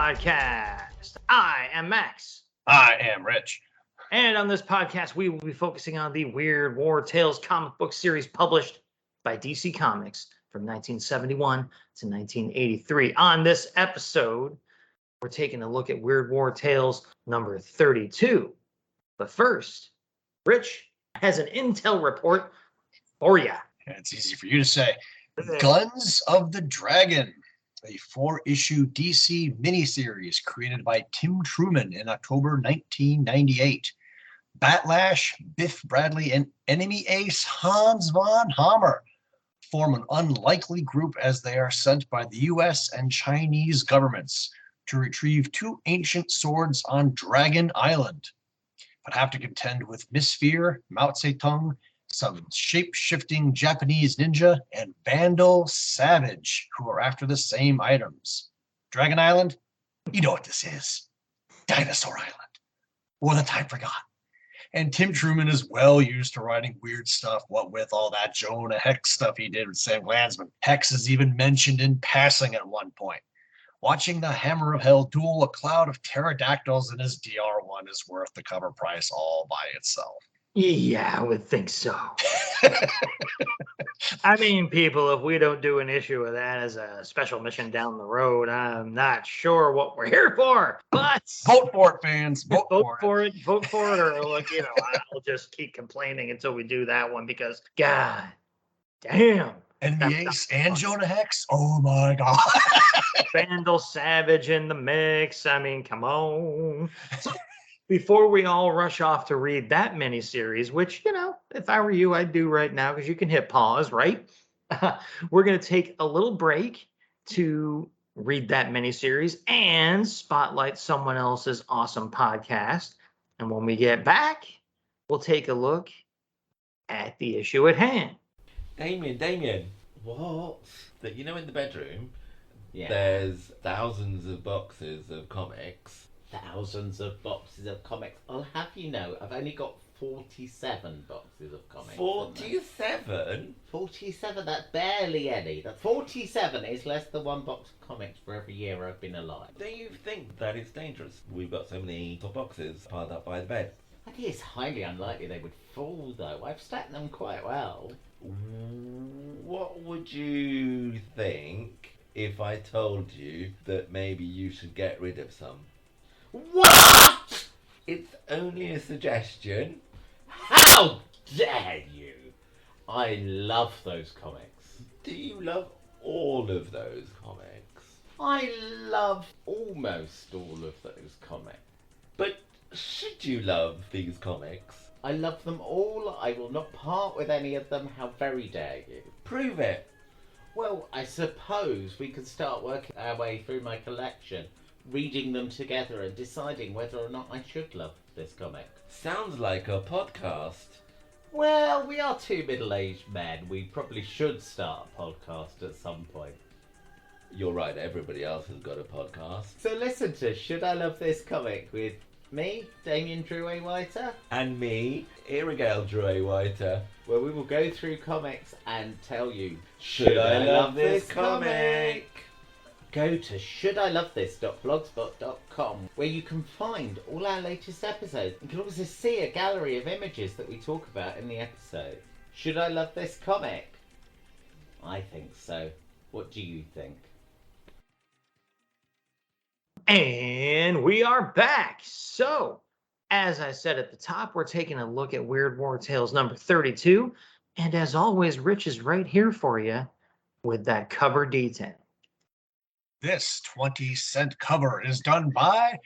Podcast. I am Max. I am Rich. And on this podcast, we will be focusing on the Weird War Tales comic book series published by DC Comics from 1971 to 1983. On this episode, we're taking a look at Weird War Tales number 32. But first, Rich has an intel report for you. It's easy for you to say. Guns of the Dragon, a 4-issue DC miniseries created by Tim Truman in October 1998. Batlash, Biff Bradley, and enemy ace Hans von Hammer form an unlikely group as they are sent by the US and Chinese governments to retrieve 2 ancient swords on Dragon Island, but have to contend with Misfear, Mao Zedong, some shape-shifting Japanese ninja, and Vandal Savage, who are after the same items. Dragon Island? You know what this is. Dinosaur Island. Or the time forgotten. And Tim Truman is well used to writing weird stuff, what with all that Jonah Hex stuff he did with Sam Landsman. Hex is even mentioned in passing at one point. Watching the Hammer of Hell duel a cloud of pterodactyls in his DR1 is worth the cover price all by itself. Yeah, I would think so. I mean, people, if we don't do an issue of that as a special mission down the road, I'm not sure what we're here for. But vote for it, fans. Vote for it. Vote for it, or like, I'll just keep complaining until we do that one because, God damn. Enemy Ace and Jonah Hex? Oh my God. Vandal Savage in the mix. I mean, come on. So, before we all rush off to read that miniseries, which, if I were you, I'd do right now because you can hit pause, right? We're going to take a little break to read that miniseries and spotlight someone else's awesome podcast. And when we get back, we'll take a look at the issue at hand. Damien, what? That in the bedroom, Yeah. There's thousands of boxes of comics. Thousands of boxes of comics. I'll have you know, I've only got 47 boxes of comics. 47? 47, that's barely any. That 47 is less than one box of comics for every year I've been alive. Do you think that it's dangerous? We've got so many boxes piled up by the bed. I think it's highly unlikely they would fall, though. I've stacked them quite well. What would you think if I told you that maybe you should get rid of some? What? It's only a suggestion. How dare you? I love those comics. Do you love all of those comics? I love almost all of those comics. But should you love these comics? I love them all. I will not part with any of them. How very dare you? Prove it. Well, I suppose we could start working our way through my collection, reading them together and deciding whether or not I should love this comic. Sounds like a podcast. Well, we are 2 middle-aged men. We probably should start a podcast at some point. You're right, everybody else has got a podcast. So listen to Should I Love This Comic with me, Damien Drew A. Whiter, and me, Irigale Drew A. Whiter, where we will go through comics and tell you, Should I love this comic? Go to shouldilovethis.blogspot.com, where you can find all our latest episodes. You can also see a gallery of images that we talk about in the episode. Should I love this comic? I think so. What do you think? And we are back. So, as I said at the top, we're taking a look at Weird War Tales number 32. And as always, Rich is right here for you with that cover detail. This 20-cent cover is done by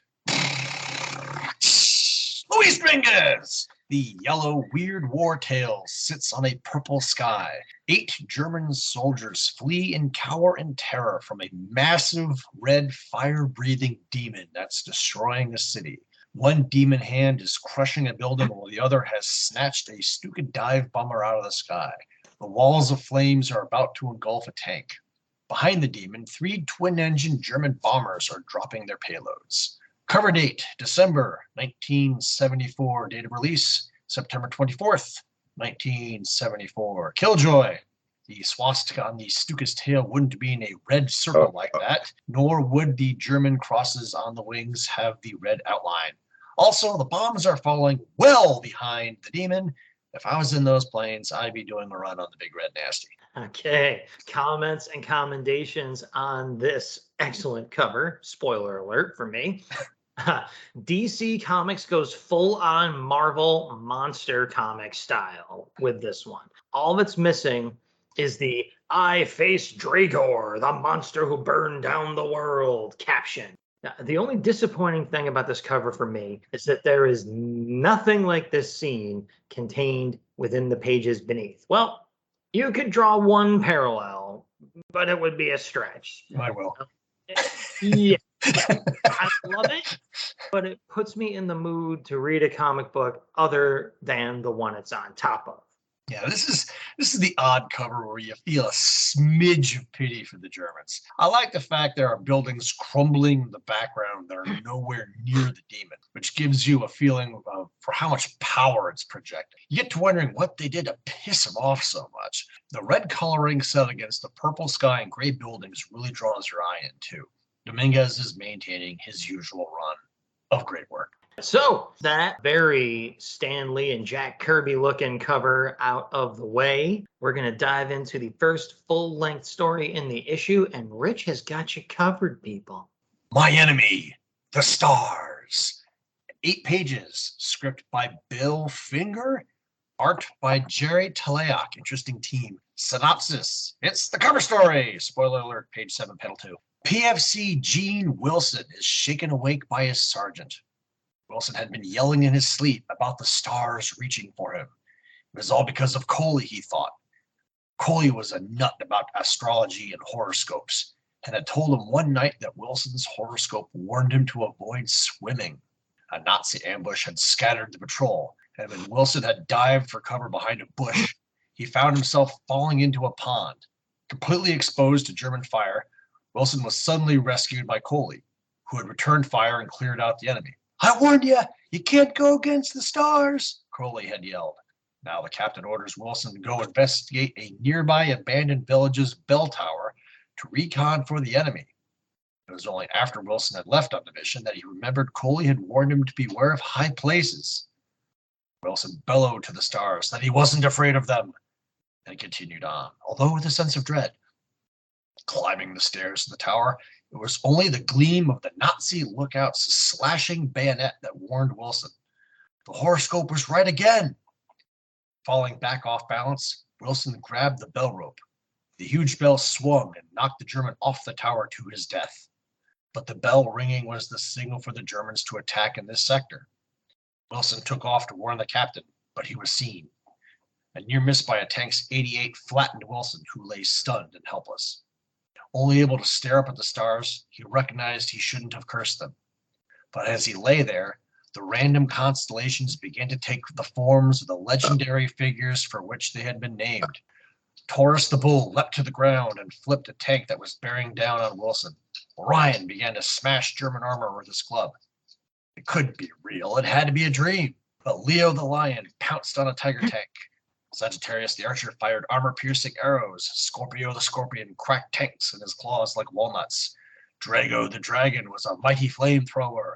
Luis Dominguez. The yellow Weird War Tale sits on a purple sky. 8 German soldiers flee and cower in terror from a massive red fire-breathing demon that's destroying a city. One demon hand is crushing a building while the other has snatched a Stuka dive bomber out of the sky. The walls of flames are about to engulf a tank. Behind the demon, 3 twin-engine German bombers are dropping their payloads. Cover date, December 1974. Date of release, September 24th, 1974. Killjoy, The swastika on the Stuka's tail wouldn't be in a red circle like that, nor would the German crosses on the wings have the red outline. Also, the bombs are falling well behind the demon. If I was in those planes, I'd be doing a run on the Big Red Nasty. Okay, comments and commendations on this excellent cover. Spoiler alert for me. DC Comics goes full on Marvel monster comic style with this one. All that's missing is the "I face Dragor, the monster who burned down the world" caption. Now, the only disappointing thing about this cover for me is that there is nothing like this scene contained within the pages beneath. Well, you could draw one parallel, but it would be a stretch. I will. Yeah, I love it, but it puts me in the mood to read a comic book other than the one it's on top of. Yeah, this is the odd cover where you feel a smidge of pity for the Germans. I like the fact there are buildings crumbling in the background that are nowhere near the demon, which gives you a feeling of for how much power it's projecting. You get to wondering what they did to piss him off so much. The red coloring set against the purple sky and gray buildings really draws your eye in too. Dominguez is maintaining his usual run of great work. So that very Stan Lee and Jack Kirby looking cover out of the way, we're going to dive into the first full-length story in the issue, and Rich has got you covered, people. My Enemy, The Stars. 8 pages, script by Bill Finger, art by Jerry Teleak. Interesting team. Synopsis, it's the cover story. Spoiler alert, page 7, panel 2. PFC Gene Wilson is shaken awake by his sergeant. Wilson had been yelling in his sleep about the stars reaching for him. It was all because of Coley, he thought. Coley was a nut about astrology and horoscopes, and had told him one night that Wilson's horoscope warned him to avoid swimming. A Nazi ambush had scattered the patrol, and when Wilson had dived for cover behind a bush, he found himself falling into a pond. Completely exposed to German fire, Wilson was suddenly rescued by Coley, who had returned fire and cleared out the enemy. I warned you, you can't go against the stars, Coley had yelled. Now the captain orders Wilson to go investigate a nearby abandoned village's bell tower to recon for the enemy. It was only after Wilson had left on the mission that he remembered Coley had warned him to beware of high places. Wilson bellowed to the stars that he wasn't afraid of them, and continued on, although with a sense of dread. Climbing the stairs to the tower, it was only the gleam of the Nazi lookout's slashing bayonet that warned Wilson. The horoscope was right again. Falling back off balance, Wilson grabbed the bell rope. The huge bell swung and knocked the German off the tower to his death. But the bell ringing was the signal for the Germans to attack in this sector. Wilson took off to warn the captain, but he was seen. A near miss by a tank's 88 flattened Wilson, who lay stunned and helpless. Only able to stare up at the stars, he recognized he shouldn't have cursed them. But as he lay there, the random constellations began to take the forms of the legendary figures for which they had been named. Taurus the Bull leapt to the ground and flipped a tank that was bearing down on Wilson. Orion began to smash German armor with his club. It couldn't be real, it had to be a dream. But Leo the Lion pounced on a tiger tank. Sagittarius the Archer fired armor-piercing arrows. Scorpio the Scorpion cracked tanks in his claws like walnuts. Drago the Dragon was a mighty flamethrower.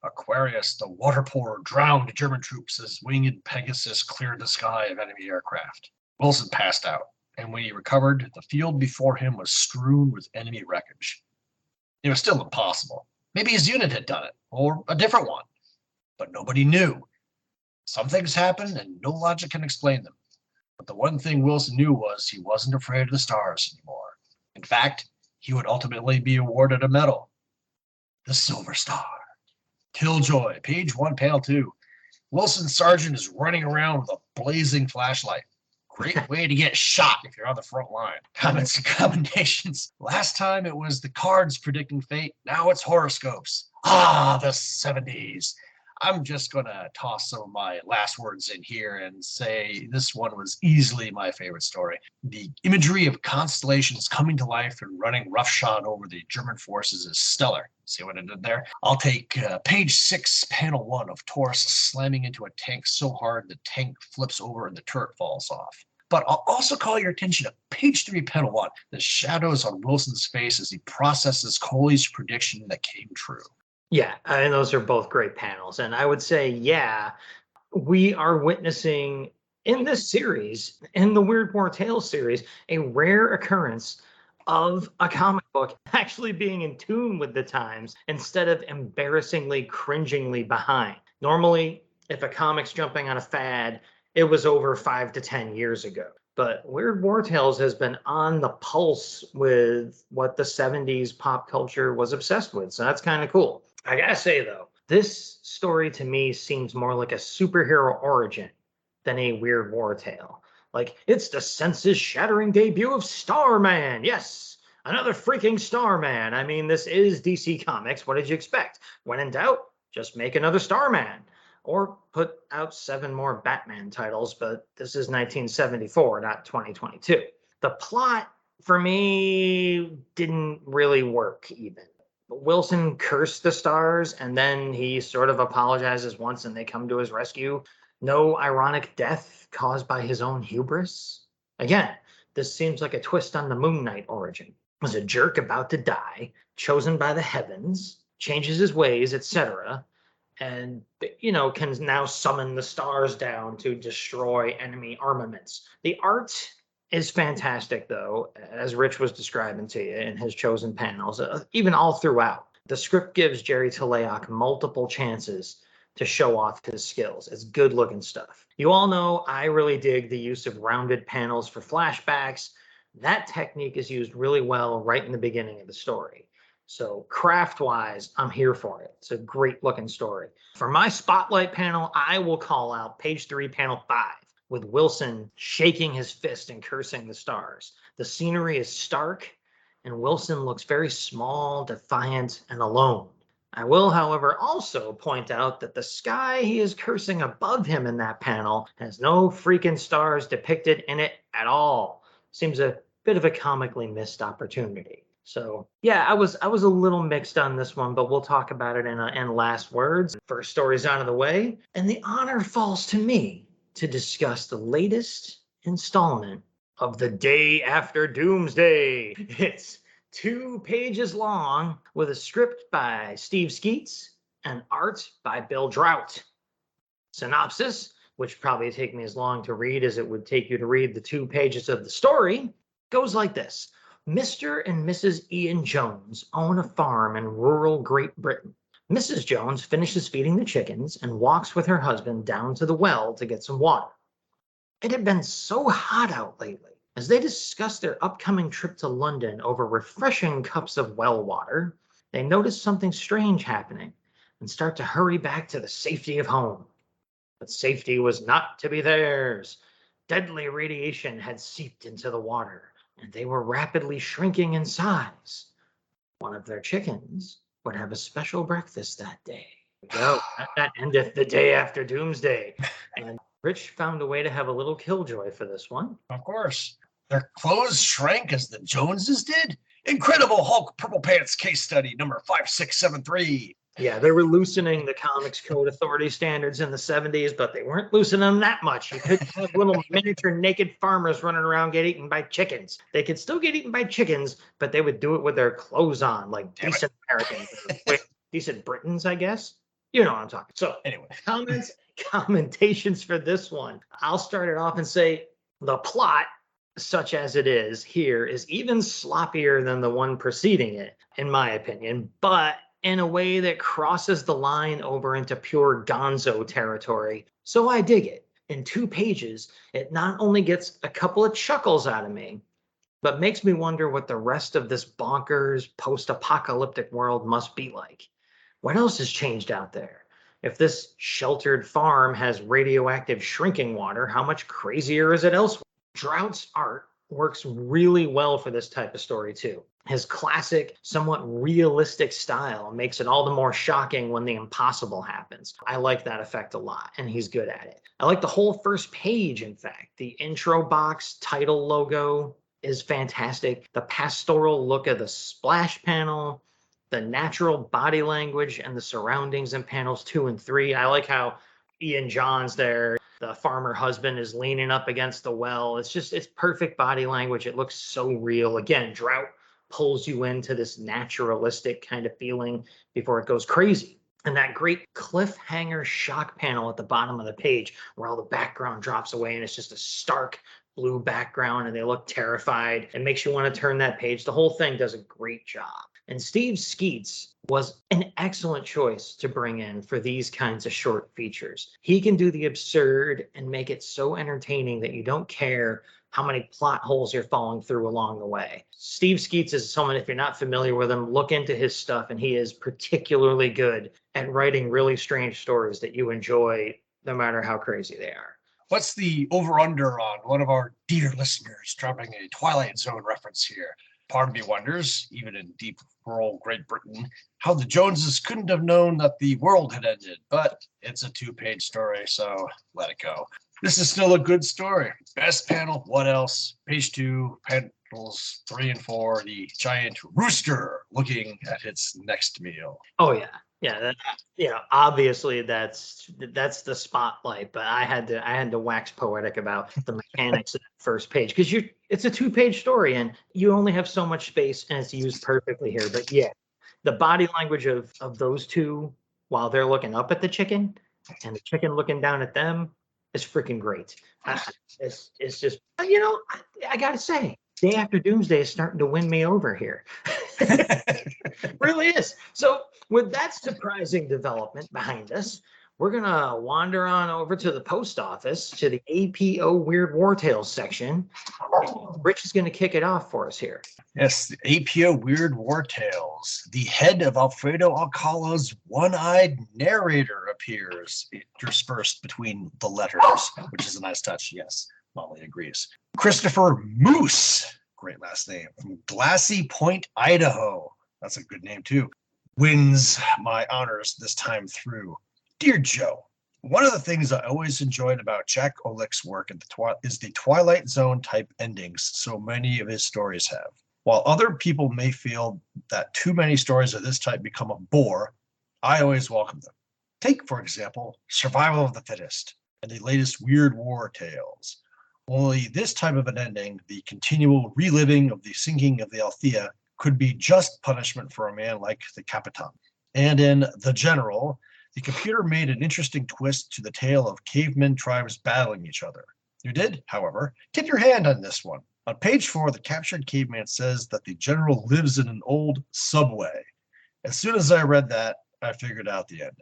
Aquarius the Water Pourer drowned German troops as winged Pegasus cleared the sky of enemy aircraft. Wilson passed out, and when he recovered, the field before him was strewn with enemy wreckage. It was still impossible. Maybe his unit had done it, or a different one. But nobody knew. Some things happen, and no logic can explain them. But the one thing Wilson knew was he wasn't afraid of the stars anymore. In fact, he would ultimately be awarded a medal. The Silver Star. Killjoy, page 1, panel 2. Wilson's sergeant is running around with a blazing flashlight. Great way to get shot if you're on the front line. Comments and commendations. Last time it was the cards predicting fate. Now it's horoscopes. Ah, the 70s. I'm just going to toss some of my last words in here and say this one was easily my favorite story. The imagery of constellations coming to life and running roughshod over the German forces is stellar. See what I did there? I'll take page 6, panel 1 of Taurus slamming into a tank so hard the tank flips over and the turret falls off. But I'll also call your attention to page 3, panel 1, the shadows on Wilson's face as he processes Coley's prediction that came true. Yeah, and those are both great panels. And I would say, yeah, we are witnessing in this series, in the Weird War Tales series, a rare occurrence of a comic book actually being in tune with the times instead of embarrassingly, cringingly behind. Normally, if a comic's jumping on a fad, it was over 5 to 10 years ago. But Weird War Tales has been on the pulse with what the 70s pop culture was obsessed with. So that's kind of cool. I gotta say, though, this story to me seems more like a superhero origin than a Weird War Tale. Like, it's the senses-shattering debut of Starman. Yes, another freaking Starman. I mean, this is DC Comics. What did you expect? When in doubt, just make another Starman. Or put out 7 more Batman titles, but this is 1974, not 2022. The plot, for me, didn't really work even. Wilson cursed the stars, and then he sort of apologizes once and they come to his rescue. No ironic death caused by his own hubris. Again, this seems like a twist on the Moon Knight origin. Was a jerk about to die, chosen by the heavens, changes his ways, etc., and can now summon the stars down to destroy enemy armaments. The art is fantastic, though, as Rich was describing to you in his chosen panels, even all throughout. The script gives Jerry Teleoc multiple chances to show off his skills. It's good-looking stuff. You all know I really dig the use of rounded panels for flashbacks. That technique is used really well right in the beginning of the story. So craft-wise, I'm here for it. It's a great-looking story. For my spotlight panel, I will call out page 3, panel 5, with Wilson shaking his fist and cursing the stars. The scenery is stark, and Wilson looks very small, defiant, and alone. I will, however, also point out that the sky he is cursing above him in that panel has no freaking stars depicted in it at all. Seems a bit of a comically missed opportunity. So yeah, I was a little mixed on this one, but we'll talk about it in last words. First story's out of the way, and the honor falls to me to discuss the latest installment of The Day After Doomsday. It's 2 pages long with a script by Steve Skeets and art by Bill Drought. Synopsis, which probably take me as long to read as it would take you to read the 2 pages of the story, goes like this. Mr. and Mrs. Ian Jones own a farm in rural Great Britain. Mrs. Jones finishes feeding the chickens and walks with her husband down to the well to get some water. It had been so hot out lately. As they discussed their upcoming trip to London over refreshing cups of well water, they noticed something strange happening and start to hurry back to the safety of home. But safety was not to be theirs. Deadly radiation had seeped into the water, and they were rapidly shrinking in size. One of their chickens would have a special breakfast that day. That endeth the day after Doomsday. And Rich found a way to have a little killjoy for this one. Of course. Their clothes shrank as the Joneses did? Incredible Hulk Purple Pants case study number 5673. Yeah, they were loosening the Comics Code Authority standards in the 70s, but they weren't loosening them that much. You couldn't have little miniature naked farmers running around get eaten by chickens. They could still get eaten by chickens, but they would do it with their clothes on, like decent Americans. Wait, decent Britons, I guess. You know what I'm talking. So Anyway, commentations for this one. I'll start it off and say the plot, such as it is here, is even sloppier than the one preceding it, in my opinion, but in a way that crosses the line over into pure gonzo territory. So I dig it. In 2 pages, it not only gets a couple of chuckles out of me, but makes me wonder what the rest of this bonkers post-apocalyptic world must be like. What else has changed out there? If this sheltered farm has radioactive shrinking water, how much crazier is it elsewhere? Drought's art works really well for this type of story too. His classic, somewhat realistic style makes it all the more shocking when the impossible happens. I like that effect a lot, and he's good at it. I like the whole first page, in fact. The intro box title logo is fantastic. The pastoral look of the splash panel, the natural body language and the surroundings in panels 2 and 3. I like how Ian John's there. the farmer husband is leaning up against the well. It's perfect body language. It looks so real. Again, drought pulls you into this naturalistic kind of feeling before it goes crazy. And that great cliffhanger shock panel at the bottom of the page where all the background drops away and it's just a stark blue background and they look terrified. It makes you want to turn that page. The whole thing does a great job. And Steve Skeets was an excellent choice to bring in for these kinds of short features. He can do the absurd and make it so entertaining that you don't care how many plot holes you're falling through along the way. Steve Skeets is someone, if you're not familiar with him, look into his stuff, and he is particularly good at writing really strange stories that you enjoy no matter how crazy they are. What's the over-under on one of our dear listeners dropping a Twilight Zone reference here? Part of me wonders, even in deep rural Great Britain, how the Joneses couldn't have known that the world had ended, but it's a 2-page story, so let it go. This is still a good story. Best panel, what else? Page 2, panels 3 and 4, the giant rooster looking at its next meal. Oh yeah. Yeah, obviously that's the spotlight, but I had to wax poetic about the mechanics of that first page because it's a 2-page story and you only have so much space and it's used perfectly here. But yeah, the body language of those two while they're looking up at the chicken and the chicken looking down at them is freaking great. It's just, I gotta say, Day After Doomsday is starting to win me over here. Really is. So with that surprising development behind us, we're going to wander on over to the post office to the APO Weird War Tales section. Rich is going to kick it off for us here. Yes, the APO Weird War Tales. The head of Alfredo Alcala's one-eyed narrator appears interspersed between the letters, which is a nice touch. Yes, Molly agrees. Christopher Moose, great last name, from Glassy Point, Idaho. That's a good name too. Wins my honors this time through. Dear Joe, one of the things I always enjoyed about Jack Olick's work is the Twilight Zone type endings so many of his stories have. While other people may feel that too many stories of this type become a bore, I always welcome them. Take, for example, Survival of the Fittest and the latest Weird War Tales. Only this type of an ending, the continual reliving of the sinking of the Althea, could be just punishment for a man like the Capitan. And in The General, the computer made an interesting twist to the tale of caveman tribes battling each other. You did, however, tip your hand on this one. On page 4, the captured caveman says that the general lives in an old subway. As soon as I read that, I figured out the ending.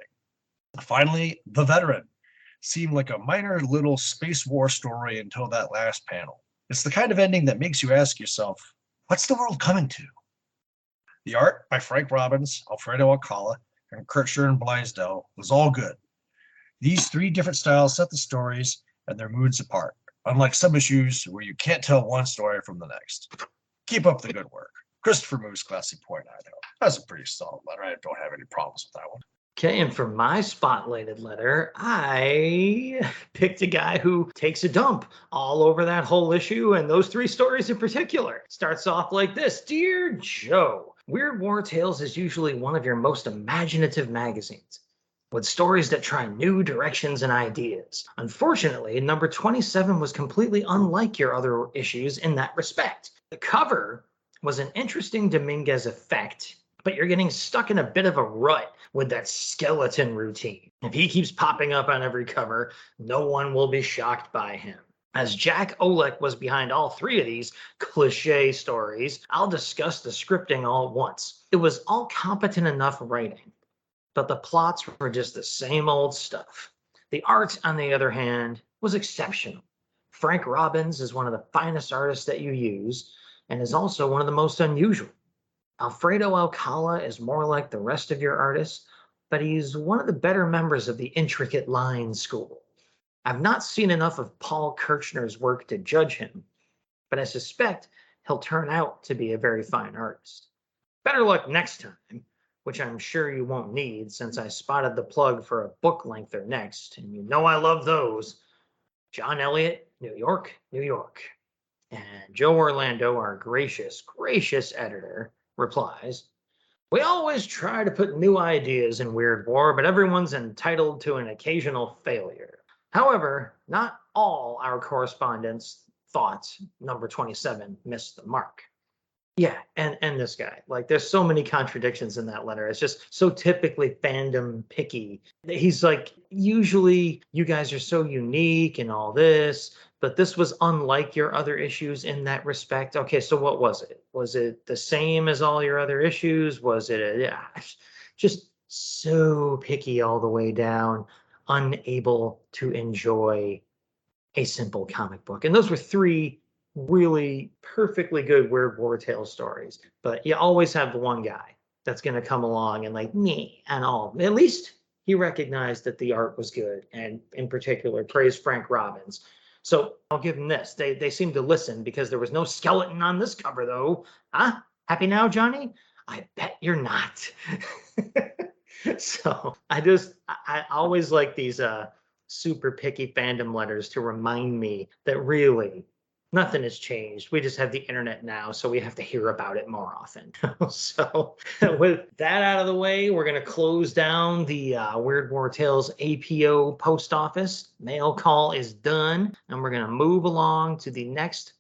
Finally, The Veteran seemed like a minor little space war story until that last panel. It's the kind of ending that makes you ask yourself, what's the world coming to? The art by Frank Robbins, Alfredo Alcala, and Kirchner and Blaisdell was all good. These 3 different styles set the stories and their moods apart, unlike some issues where you can't tell one story from the next. Keep up the good work. Christopher Moose, Glassy Point, Idaho. That's a pretty solid letter. I don't have any problems with that one. Okay, and for my spotlighted letter, I picked a guy who takes a dump all over that whole issue and those 3 stories in particular. Starts off like this. Dear Joe, Weird War Tales is usually one of your most imaginative magazines, with stories that try new directions and ideas. Unfortunately, number 27 was completely unlike your other issues in that respect. The cover was an interesting Dominguez effect, but you're getting stuck in a bit of a rut with that skeleton routine. If he keeps popping up on every cover, no one will be shocked by him. As Jack Olick was behind all 3 of these cliche stories, I'll discuss the scripting all at once. It was all competent enough writing, but the plots were just the same old stuff. The art, on the other hand, was exceptional. Frank Robbins is one of the finest artists that you use, and is also one of the most unusual. Alfredo Alcala is more like the rest of your artists, but he's one of the better members of the intricate line school. I've not seen enough of Paul Kirchner's work to judge him, but I suspect he'll turn out to be a very fine artist. Better luck next time, which I'm sure you won't need since I spotted the plug for a book lengther next, and you know I love those. John Elliott, New York, New York. And Joe Orlando, our gracious editor, replies, we always try to put new ideas in Weird War, but everyone's entitled to an occasional failure. However, not all our correspondents thought number 27 missed the mark. Yeah, and this guy, like, there's so many contradictions in that letter. It's just so typically fandom picky. He's like, usually you guys are so unique and all this, but this was unlike your other issues in that respect. Okay, so what was it? Was it the same as all your other issues? Was it yeah, just so picky all the way down, unable to enjoy a simple comic book. And those were three really perfectly good Weird War Tales stories. But you always have the one guy that's going to come along and like me and all. At least he recognized that the art was good, and in particular praised Frank Robbins. So I'll give him this. They seem to listen, because there was no skeleton on this cover though. Huh? Happy now, Johnny? I bet you're not. So I always like these super picky fandom letters to remind me that really nothing has changed. We just have the internet now, so we have to hear about it more often. So with that out of the way, we're going to close down the Weird War Tales APO post office. Mail call is done, and we're going to move along to the next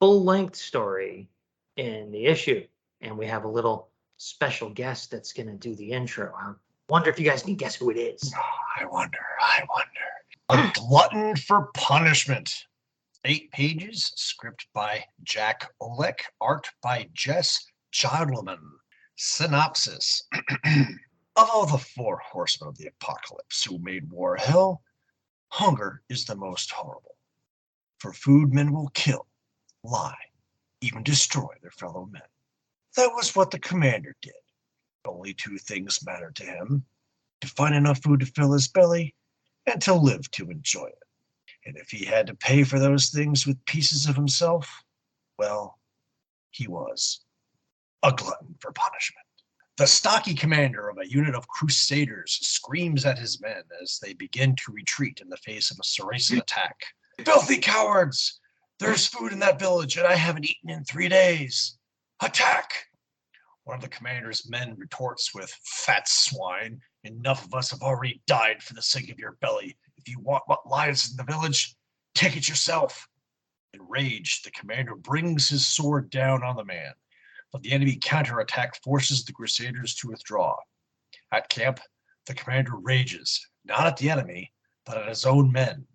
full-length story in the issue. And we have a little special guest that's going to do the intro. I wonder if you guys can guess who it is. I wonder. A Glutton for Punishment. 8 pages, script by Jack Olek, art by Jess Jodleman. Synopsis. Of all the 4 horsemen of the apocalypse who made war hell, hunger is the most horrible. For food, men will kill, lie, even destroy their fellow men. That was what the commander did. Only 2 things mattered to him: to find enough food to fill his belly, and to live to enjoy it. And if he had to pay for those things with pieces of himself, well, he was a glutton for punishment. The stocky commander of a unit of crusaders screams at his men as they begin to retreat in the face of a Saracen attack. Filthy cowards! There's food in that village, and I haven't eaten in 3 days. Attack! One of the commander's men retorts with, "Fat swine, enough of us have already died for the sake of your belly. If you want what lies in the village, take it yourself." Enraged, the commander brings his sword down on the man, but the enemy counterattack forces the crusaders to withdraw. At camp, the commander rages, not at the enemy, but at his own men.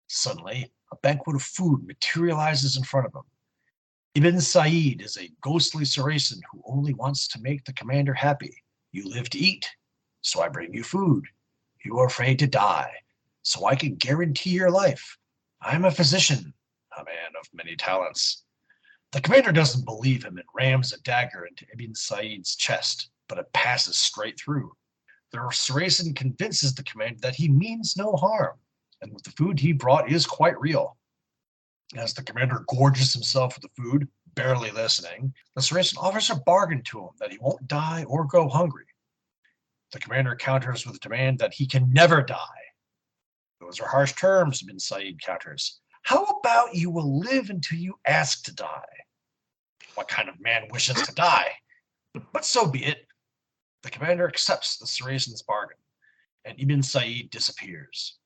Suddenly, a banquet of food materializes in front of him. Ibn Said is a ghostly Saracen who only wants to make the commander happy. You live to eat, so I bring you food. You are afraid to die, so I can guarantee your life. I'm a physician, a man of many talents. The commander doesn't believe him and rams a dagger into Ibn Said's chest, but it passes straight through. The Saracen convinces the commander that he means no harm, and that the food he brought is quite real. As the commander gorges himself with the food, barely listening, the Saracen offers a bargain to him that he won't die or go hungry. The commander counters with a demand that he can never die. Those are harsh terms, Ibn Said counters. How about you will live until you ask to die? What kind of man wishes to die? But so be it. The commander accepts the Saracen's bargain, and Ibn Said disappears.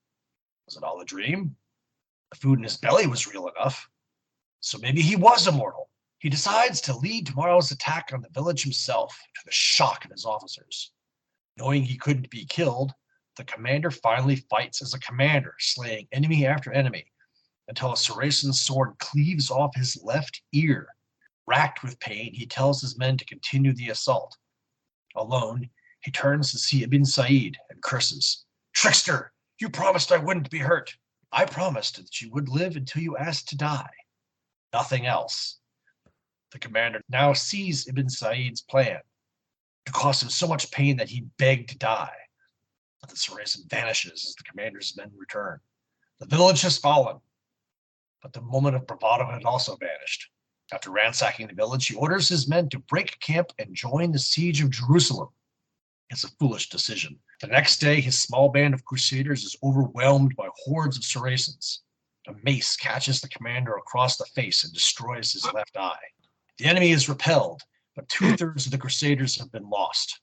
Was it all a dream? The food in his belly was real enough. So maybe he was immortal. He decides to lead tomorrow's attack on the village himself, to the shock of his officers. Knowing he couldn't be killed, the commander finally fights as a commander, slaying enemy after enemy, until a Saracen's sword cleaves off his left ear. Racked with pain, he tells his men to continue the assault. Alone, he turns to see Ibn Said and curses. "Trickster, you promised I wouldn't be hurt. I promised that you would live until you asked to die. Nothing else." The commander now sees Ibn Said's plan, to cause him so much pain that he begged to die. But the Saracen vanishes as the commander's men return. The village has fallen, but the moment of bravado had also vanished. After ransacking the village, he orders his men to break camp and join the siege of Jerusalem. It's a foolish decision. The next day, his small band of crusaders is overwhelmed by hordes of Saracens. A mace catches the commander across the face and destroys his left eye. The enemy is repelled, but 2/3 of the crusaders have been lost.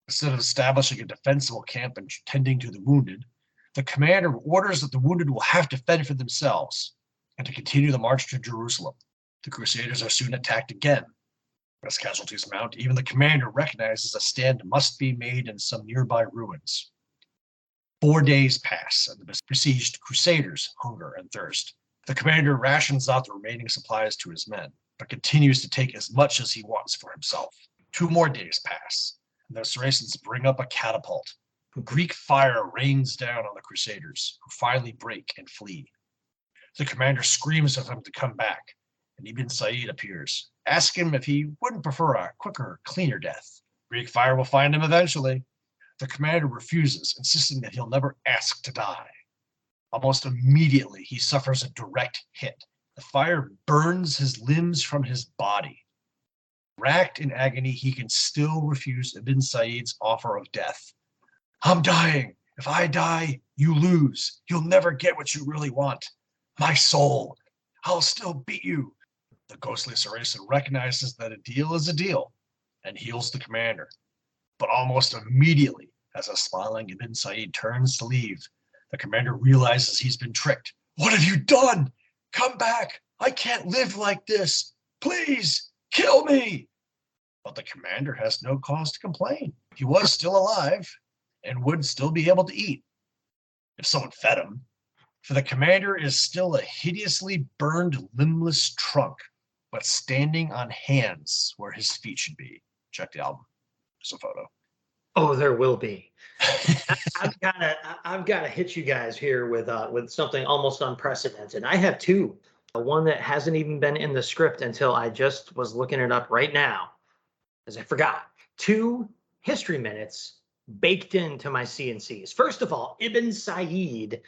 Instead of establishing a defensible camp and tending to the wounded, The commander orders that the wounded will have to fend for themselves and to continue the march to Jerusalem. The Crusaders are soon attacked again. As casualties mount, even the commander recognizes a stand must be made in some nearby ruins. 4 days pass, and the besieged Crusaders hunger and thirst. The commander rations out the remaining supplies to his men, but continues to take as much as he wants for himself. 2 more days pass, and the Saracens bring up a catapult. Greek fire rains down on the Crusaders, who finally break and flee. The commander screams at them to come back, and Ibn Said appears. Ask him if he wouldn't prefer a quicker, cleaner death. Greek fire will find him eventually. The commander refuses, insisting that he'll never ask to die. Almost immediately, he suffers a direct hit. The fire burns his limbs from his body. Racked in agony, he can still refuse Ibn Said's offer of death. I'm dying. If I die, you lose. You'll never get what you really want. My soul. I'll still beat you. The ghostly Saracen recognizes that a deal is a deal and heals the commander. But almost immediately, as a smiling Ibn Said turns to leave, the commander realizes he's been tricked. What have you done? Come back. I can't live like this. Please, kill me. But the commander has no cause to complain. He was still alive and would still be able to eat if someone fed him. For the commander is still a hideously burned, limbless trunk, but standing on hands where his feet should be. Check the album. There's a photo. Oh, there will be. I've got to hit you guys here with something almost unprecedented. I have 2. One that hasn't even been in the script until I just was looking it up right now, as I forgot. 2 history minutes baked into my CNCs. First of all, Ibn Said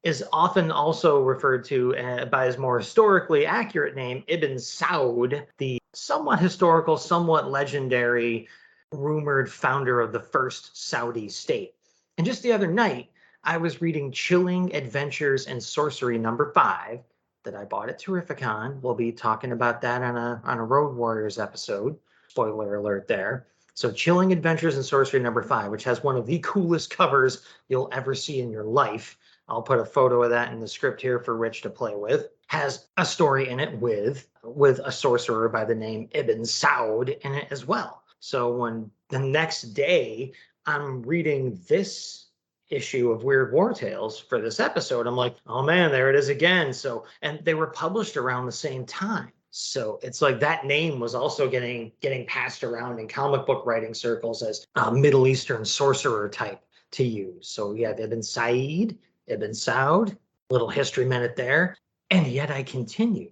is often also referred to by his more historically accurate name, Ibn Saud, the somewhat historical, somewhat legendary, rumored founder of the first Saudi state. And just the other night, I was reading Chilling Adventures in Sorcery #5 that I bought at Terrificon. We'll be talking about that on a Road Warriors episode. Spoiler alert there. So Chilling Adventures in Sorcery #5, which has one of the coolest covers you'll ever see in your life. I'll put a photo of that in the script here for Rich to play with. Has a story in it with a sorcerer by the name Ibn Saud in it as well. So when the next day I'm reading this issue of Weird War Tales for this episode, I'm like, oh man, there it is again. So, and they were published around the same time. So it's like that name was also getting passed around in comic book writing circles as a Middle Eastern sorcerer type to use. So you have Ibn Said, Ibn Saud, little history minute there. And yet I continue.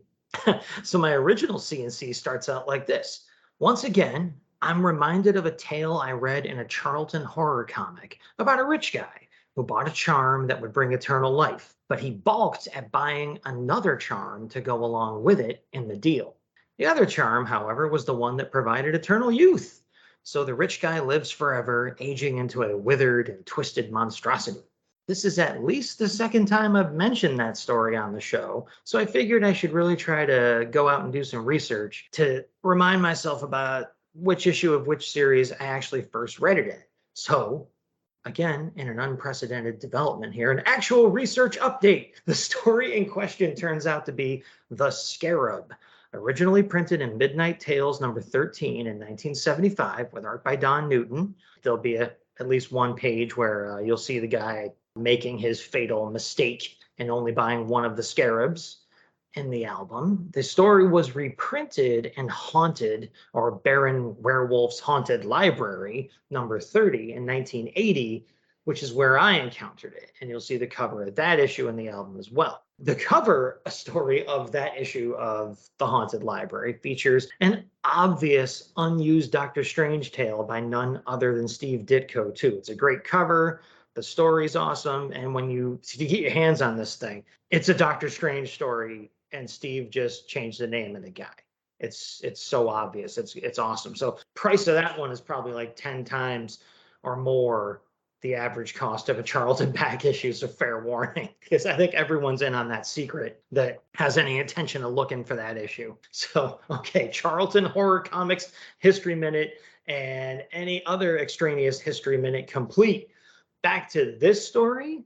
So my original CNC starts out like this. Once again, I'm reminded of a tale I read in a Charlton horror comic about a rich guy who bought a charm that would bring eternal life, but he balked at buying another charm to go along with it in the deal. The other charm, however, was the one that provided eternal youth. So the rich guy lives forever, aging into a withered and twisted monstrosity. This is at least the second time I've mentioned that story on the show, so I figured I should really try to go out and do some research to remind myself about which issue of which series I actually first read it in. So, again, in an unprecedented development here, an actual research update. The story in question turns out to be The Scarab, originally printed in Midnight Tales #13 in 1975 with art by Don Newton. There'll be at least one page where you'll see the guy making his fatal mistake and only buying one of the scarabs in the album. The story was reprinted in Haunted, or Baron Werewolf's Haunted Library, #30 in 1980, which is where I encountered it. And you'll see the cover of that issue in the album as well. The cover story of that issue of the Haunted Library features an obvious unused Doctor Strange tale by none other than Steve Ditko, too. It's a great cover. The story's awesome. And when you get your hands on this thing, it's a Doctor Strange story. And Steve just changed the name of the guy. It's so obvious. It's awesome. So price of that one is probably like 10 times or more the average cost of a Charlton back issue. So fair warning, because I think everyone's in on that secret that has any intention of looking for that issue. So, okay, Charlton Horror Comics History Minute and any other extraneous History Minute complete. Back to this story.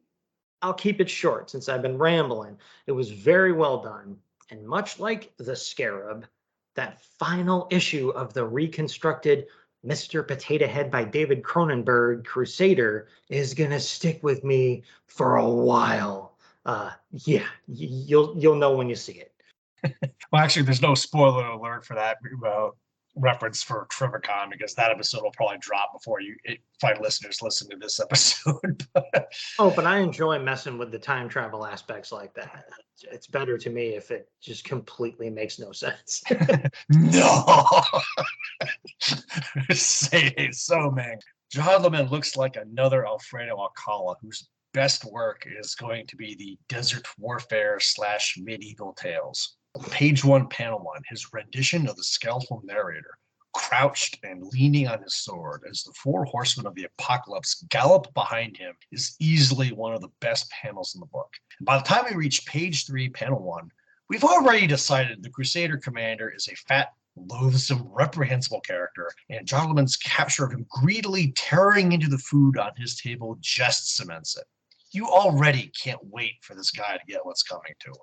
I'll keep it short since I've been rambling. It was very well done. And much like The Scarab, that final issue of the reconstructed Mr. Potato Head by David Cronenberg Crusader is going to stick with me for a while. Yeah, you'll know when you see it. Well, actually, there's no spoiler alert for that reference for TriviaCon because that episode will probably drop before find listeners listen to this episode. Oh, but I enjoy messing with the time travel aspects like that. It's better to me if it just completely makes no sense. No! Say it so, man. John Lemon looks like another Alfredo Alcala whose best work is going to be the Desert Warfare / Medieval Tales. Page 1, panel 1, his rendition of the skeletal narrator, crouched and leaning on his sword as the 4 horsemen of the apocalypse gallop behind him, is easily one of the best panels in the book. And by the time we reach page 3, panel 1, we've already decided the Crusader commander is a fat, loathsome, reprehensible character, and John Lemon's capture of him greedily tearing into the food on his table just cements it. You already can't wait for this guy to get what's coming to him.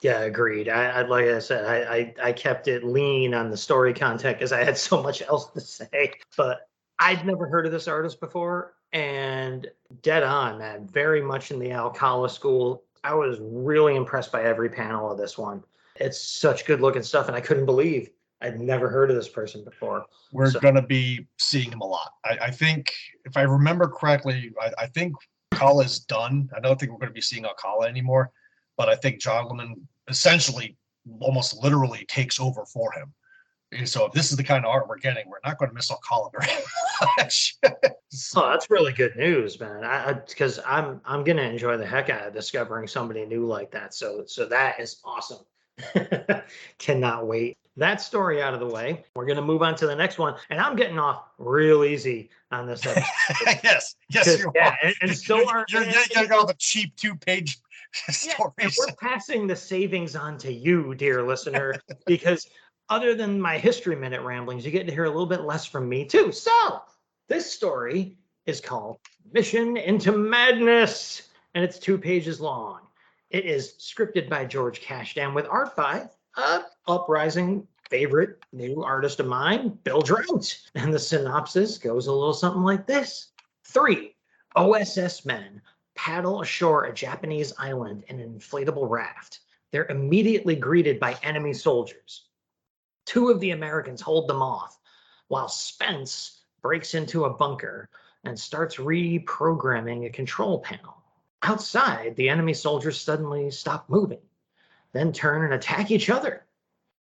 Yeah, agreed. I like I said, I kept it lean on the story content because I had so much else to say. But I'd never heard of this artist before, and dead on, man. Very much in the Alcala school. I was really impressed by every panel of this one. It's such good looking stuff, and I couldn't believe I'd never heard of this person before. We're going to be seeing him a lot. I think, if I remember correctly, I think Alcala is done. I don't think we're going to be seeing Alcala anymore. But I think John Lemon essentially almost literally takes over for him. And so if this is the kind of art we're getting, we're not going to miss Alcala very much. Oh, that's really good news, man. Because I'm going to enjoy the heck out of discovering somebody new like that. So that is awesome. Cannot wait. That story out of the way. We're going to move on to the next one. And I'm getting off real easy on this episode. Yes, you are. And so you're getting all the cheap 2-page stories. Yeah, we're passing the savings on to you, dear listener, because other than my History Minute ramblings, you get to hear a little bit less from me too. So this story is called Mission into Madness, and it's 2 pages long. It is scripted by George Cashdan with art by uprising favorite new artist of mine, Bill Drought. And the synopsis goes a little something like this. 3 OSS men paddle ashore a Japanese island in an inflatable raft. They're immediately greeted by enemy soldiers. 2 of the Americans hold them off, while Spence breaks into a bunker and starts reprogramming a control panel. Outside, the enemy soldiers suddenly stop moving, then turn and attack each other.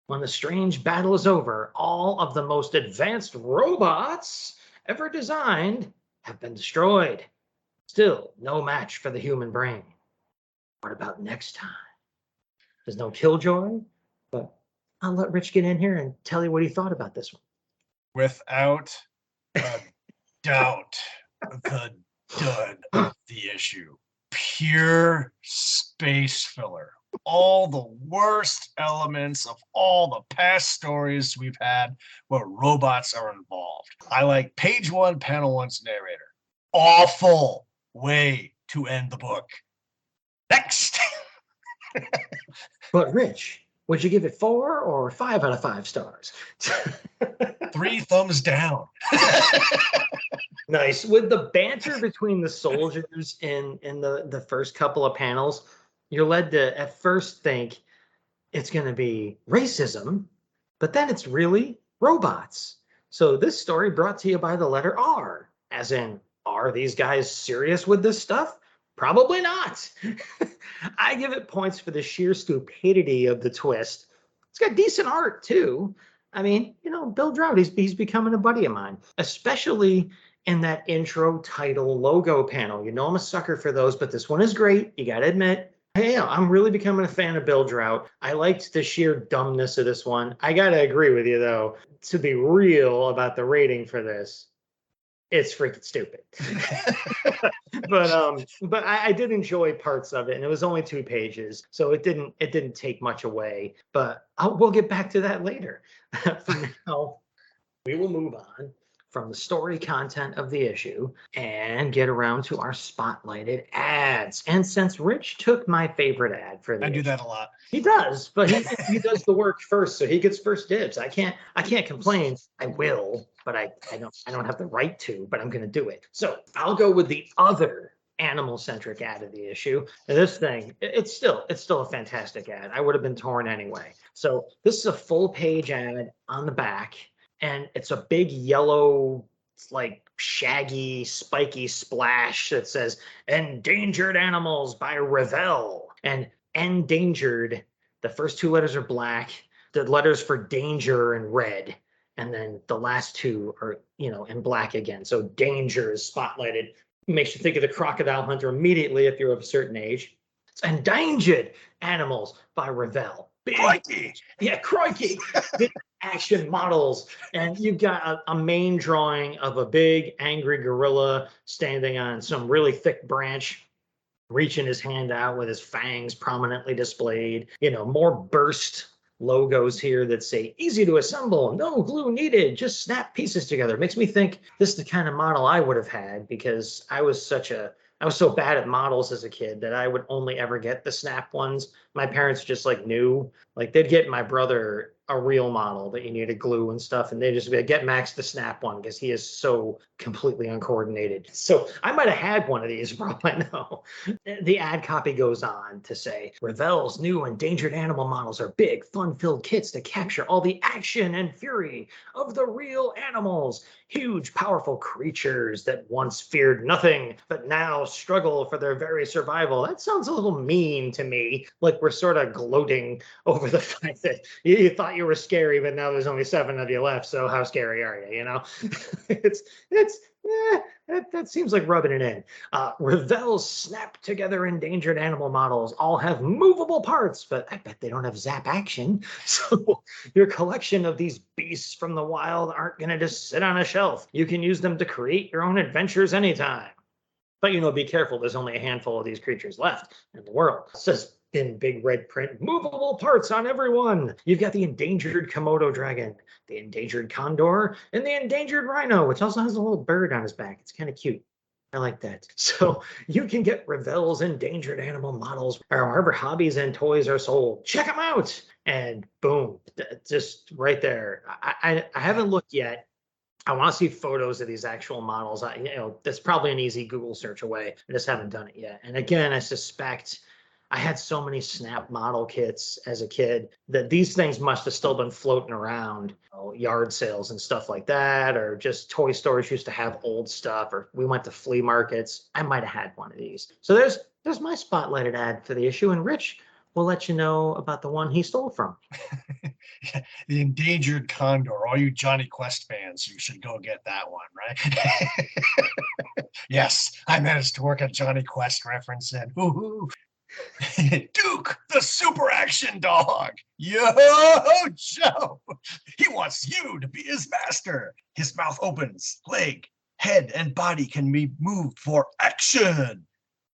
When the strange battle is over, all of the most advanced robots ever designed have been destroyed. Still, no match for the human brain. What about next time? There's no killjoy, but I'll let Rich get in here and tell you what he thought about this one. Without a doubt, the dud of the issue. Pure space filler. All the worst elements of all the past stories we've had where robots are involved. I like page 1, panel 1's narrator. Awful way to end the book. Next. But Rich, would you give it 4 or 5 out of 5 stars? 3 thumbs down. Nice. With the banter between the soldiers in the first couple of panels, you're led to at first think it's going to be racism, but then it's really robots. So this story brought to you by the letter R, as in, are these guys serious with this stuff? Probably not. I give it points for the sheer stupidity of the twist. It's got decent art too. I mean, Bill Drought, he's becoming a buddy of mine, especially in that intro title logo panel. I'm a sucker for those, but this one is great. You got to admit. Hey, I'm really becoming a fan of Bill Drought. I liked the sheer dumbness of this one. I got to agree with you, though, to be real about the rating for this. It's freaking stupid. But I did enjoy parts of it, and it was only 2 pages, so it didn't take much away. But we'll get back to that later. For now, we will move on. from the story content of the issue and get around to our spotlighted ads. And since Rich took my favorite ad for the I do issue, that a lot. he does, but he does the work first, so he gets first dibs. I can't complain. I will, but I don't have the right to, but I'm gonna do it. So I'll go with the other animal-centric ad of the issue. And this thing, it's still a fantastic ad. I would have been torn anyway. So this is a full-page ad on the back, and it's a big yellow, like shaggy, spiky splash that says "Endangered Animals" by Revell. And endangered, the first two letters are black, the letters for danger in red, and then the last two are, in black again. So danger is spotlighted. Makes you think of the Crocodile Hunter immediately if you're of a certain age. It's Endangered Animals by Revell. Crikey! Yeah, crikey. Big action models. And you've got a main drawing of a big angry gorilla standing on some really thick branch, reaching his hand out with his fangs prominently displayed. More burst logos here that say easy to assemble, no glue needed, just snap pieces together. It makes me think this is the kind of model I would have had, because I was so bad at models as a kid that I would only ever get the snap ones. My parents just knew, they'd get my brother a real model that you needed glue and stuff, and they just be like, get Max the snap one because he is so completely uncoordinated. So I might have had one of these for all I know. The ad copy goes on to say, Revell's new endangered animal models are big, fun-filled kits to capture all the action and fury of the real animals. Huge, powerful creatures that once feared nothing, but now struggle for their very survival. That sounds a little mean to me. Like we're sort of gloating over the fact that you thought you were scary, but now there's only 7 of you left. So how scary are you? That seems like rubbing it in. Revell's snap together endangered animal models all have movable parts, but I bet they don't have zap action. So your collection of these beasts from the wild aren't going to just sit on a shelf. You can use them to create your own adventures anytime. But, be careful. There's only a handful of these creatures left in the world. It says in big red print, movable parts on everyone. You've got the endangered Komodo dragon, the endangered condor, and the endangered rhino, which also has a little bird on his back. It's kind of cute. I like that. So you can get Revell's endangered animal models wherever hobbies and toys are sold. Check them out. And boom, just right there. I haven't looked yet. I want to see photos of these actual models. That's probably an easy Google search away. I just haven't done it yet. And again, I suspect I had so many snap model kits as a kid that these things must have still been floating around, yard sales and stuff like that, or just toy stores used to have old stuff, or we went to flea markets. I might have had one of these. So there's my spotlighted ad for the issue, and Rich will let you know about the one he stole from. The endangered condor. All you Johnny Quest fans, you should go get that one, right? Yes, I managed to work a Johnny Quest reference in. Woohoo! Duke, the super action dog. Yo, Joe. He wants you to be his master. His mouth opens, leg, head, and body can be moved for action.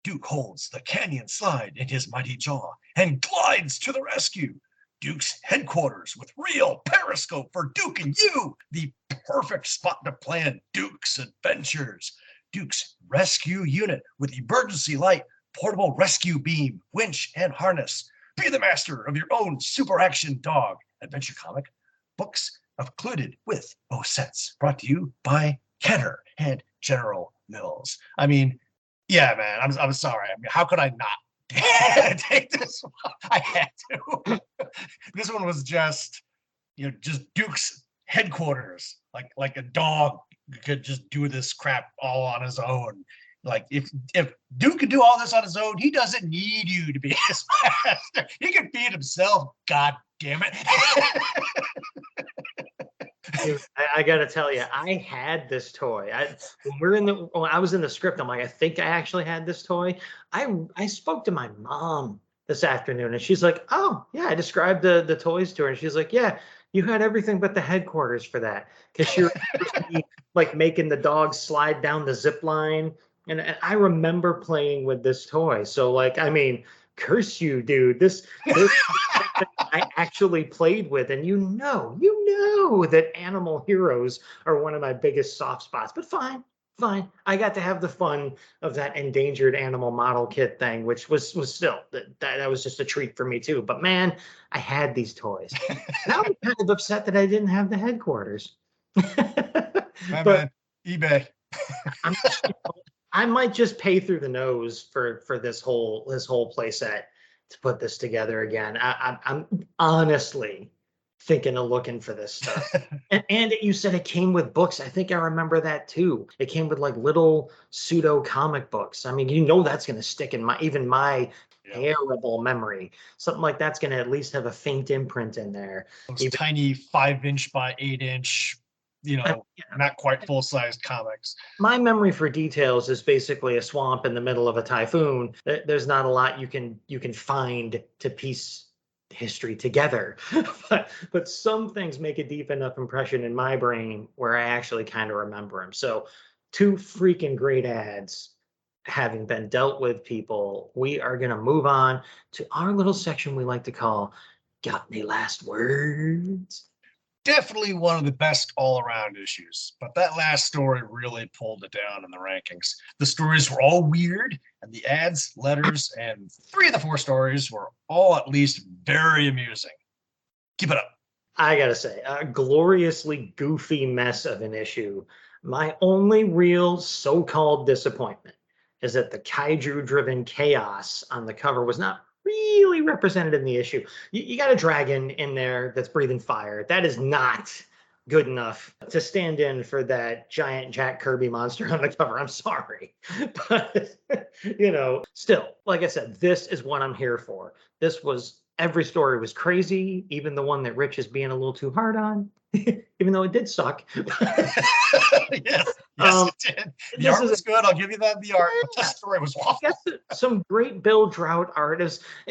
Duke holds the canyon slide in his mighty jaw and glides to the rescue. Duke's headquarters with real periscope for Duke and you. The perfect spot to plan Duke's adventures. Duke's rescue unit with emergency light, portable rescue beam, winch, and harness. Be the master of your own super action dog. Adventure comic. Books included with both sets. Brought to you by Kenner and General Mills. I mean, yeah, man, I'm sorry. I mean, how could I not take this one? I had to. This one was just Duke's headquarters. Like a dog could just do this crap all on his own. Like if Duke could do all this on his own, he doesn't need you to be his master. He can feed himself. God damn it. Dude, I gotta tell you, I had this toy. When I was in the script, I'm like, I think I actually had this toy. I spoke to my mom this afternoon, and she's like, oh yeah, I described the toys to her, and she's like, yeah, you had everything but the headquarters for that, because you're like making the dog slide down the zip line, and I remember playing with this toy. So I mean, curse you, dude. This I actually played with, and you know that animal heroes are one of my biggest soft spots. But fine. I got to have the fun of that endangered animal model kit thing, which was still that was just a treat for me too. But man, I had these toys. Now I'm kind of upset that I didn't have the headquarters. Man, eBay. I might just pay through the nose for this whole play set to put this together again. I'm honestly thinking of looking for this stuff. and you said it came with books. I think I remember that too. It came with like little pseudo comic books. I mean, that's going to stick in my terrible memory. Something like that's going to at least have a faint imprint in there. Those tiny 5-inch by 8-inch, not quite full-sized comics. My memory for details is basically a swamp in the middle of a typhoon. There's not a lot you can find to piece history together, but some things make a deep enough impression in my brain where I actually kind of remember them. So 2 freaking great ads having been dealt with, people, we are going to move on to our little section we like to call Got Any Last Words? Definitely one of the best all-around issues, but that last story really pulled it down in the rankings. The stories were all weird, and the ads, letters, and 3 of the 4 stories were all at least very amusing. Keep it up. I gotta say, a gloriously goofy mess of an issue. My only real so-called disappointment is that the kaiju-driven chaos on the cover was not really represented in the issue. You got a dragon in there that's breathing fire. That is not good enough to stand in for that giant Jack Kirby monster on the cover. I'm sorry. But, still, like I said, this is what I'm here for. Every story was crazy, even the one that Rich is being a little too hard on, even though it did suck. Yes, it did. The art was good. I'll give you that. The art, but the story was awful. Some great Bill Drought art.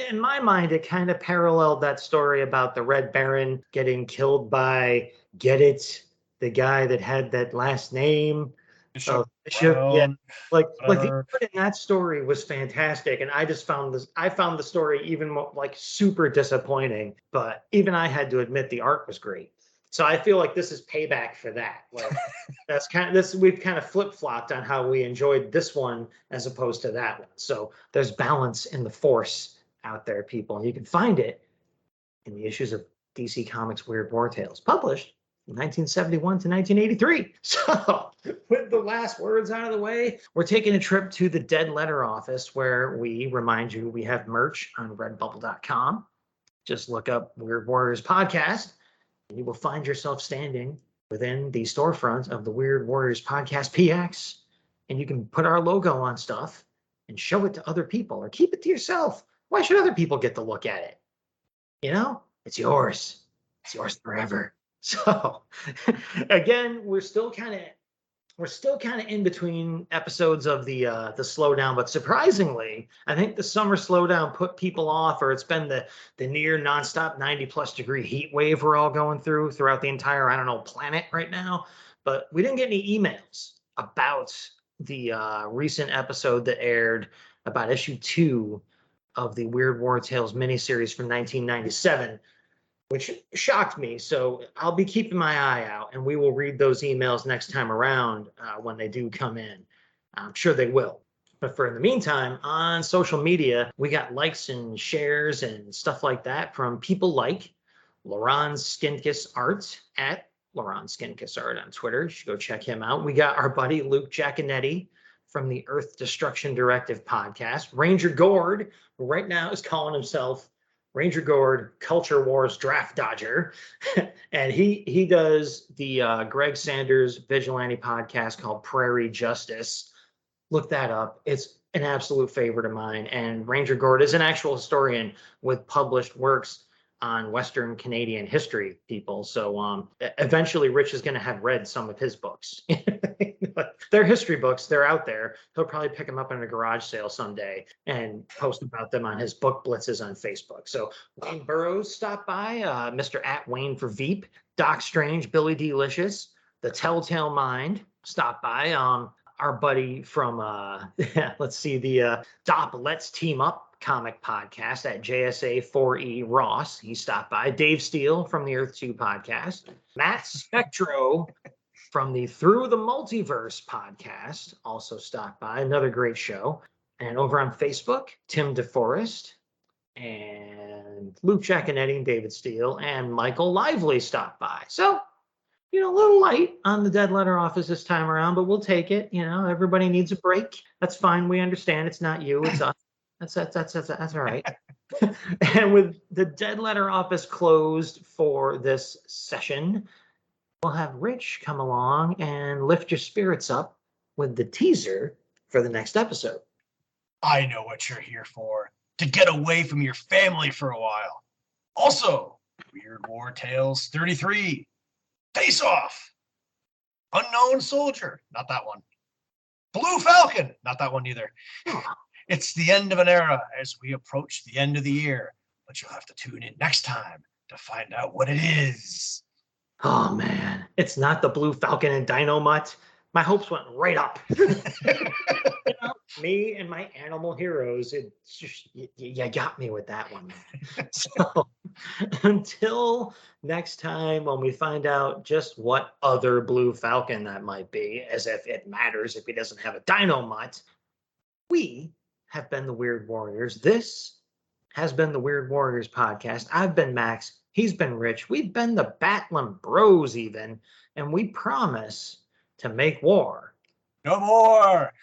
In my mind, it kind of paralleled that story about the Red Baron getting killed by, the guy that had that last name. Bishop. Yeah, like the art in that story was fantastic, and I found the story even more like super disappointing. But even I had to admit the art was great. So I feel like this is payback for that. Like that's kind of this. We've kind of flip-flopped on how we enjoyed this one as opposed to that one. So there's balance in the force out there, people, and you can find it in the issues of DC Comics Weird War Tales, published from 1971 to 1983. So with the last words out of the way, we're taking a trip to the Dead Letter office, where we remind you we have merch on redbubble.com. Just look up Weird Warriors Podcast, and you will find yourself standing within the storefront of the Weird Warriors Podcast PX, and you can put our logo on stuff and show it to other people, or keep it to yourself. Why should other people get to look at it? It's yours. It's yours forever. So again, we're still kind of in between episodes of the slowdown, but surprisingly, I think the summer slowdown put people off, or it's been the near nonstop 90+ degree heat wave we're all going throughout the entire, planet right now. But we didn't get any emails about the recent episode that aired about issue 2 of the Weird War Tales miniseries from 1997. Which shocked me. So I'll be keeping my eye out, and we will read those emails next time around when they do come in. I'm sure they will. But in the meantime, on social media, we got likes and shares and stuff like that from people like Laurent Skinkiss Art at Laurent Skinkiss Art on Twitter. You should go check him out. We got our buddy Luke Giaconetti from the Earth Destruction Directive podcast. Ranger Gord, who right now is calling himself Ranger Gord, Culture Wars Draft Dodger. And he does the Greg Sanders vigilante podcast called Prairie Justice. Look that up. It's an absolute favorite of mine. And Ranger Gord is an actual historian with published works on Western Canadian history, people. So eventually Rich is going to have read some of his books. But they're history books. They're out there. He'll probably pick them up in a garage sale someday and post about them on his book blitzes on Facebook. So Wayne Burroughs stopped by, Mr. Wayne for Veep, Doc Strange, Billy Delicious, The Telltale Mind stopped by. Our buddy from, let's see, the Dop Let's Team Up comic podcast at JSA4E Ross. He stopped by. Dave Steele from the Earth 2 podcast. Matt Spectro from the Through the Multiverse podcast also stopped by. Another great show. And over on Facebook, Tim DeForest and Luke Giaconetti and David Steele and Michael Lively stopped by. So, a little light on the Dead Letter Office this time around, but we'll take it. Everybody needs a break. That's fine. We understand. It's not you. It's us. That's all right. And with the Dead Letter Office closed for this session, we'll have Rich come along and lift your spirits up with the teaser for the next episode. I know what you're here for. To get away from your family for a while. Also, Weird War Tales 33. Face Off. Unknown Soldier. Not that one. Blue Falcon. Not that one either. It's the end of an era as we approach the end of the year. But you'll have to tune in next time to find out what it is. Oh, man. It's not the Blue Falcon and Dynamite. My hopes went right up. Me and my animal heroes, it's just, you got me with that one. So until next time, when we find out just what other Blue Falcon that might be, as if it matters if he doesn't have a dynamite, we have been the Weird Warriors. This has been the Weird Warriors podcast. I've been Max. He's been Rich. We've been the Batlin Bros even, and we promise to make war No more.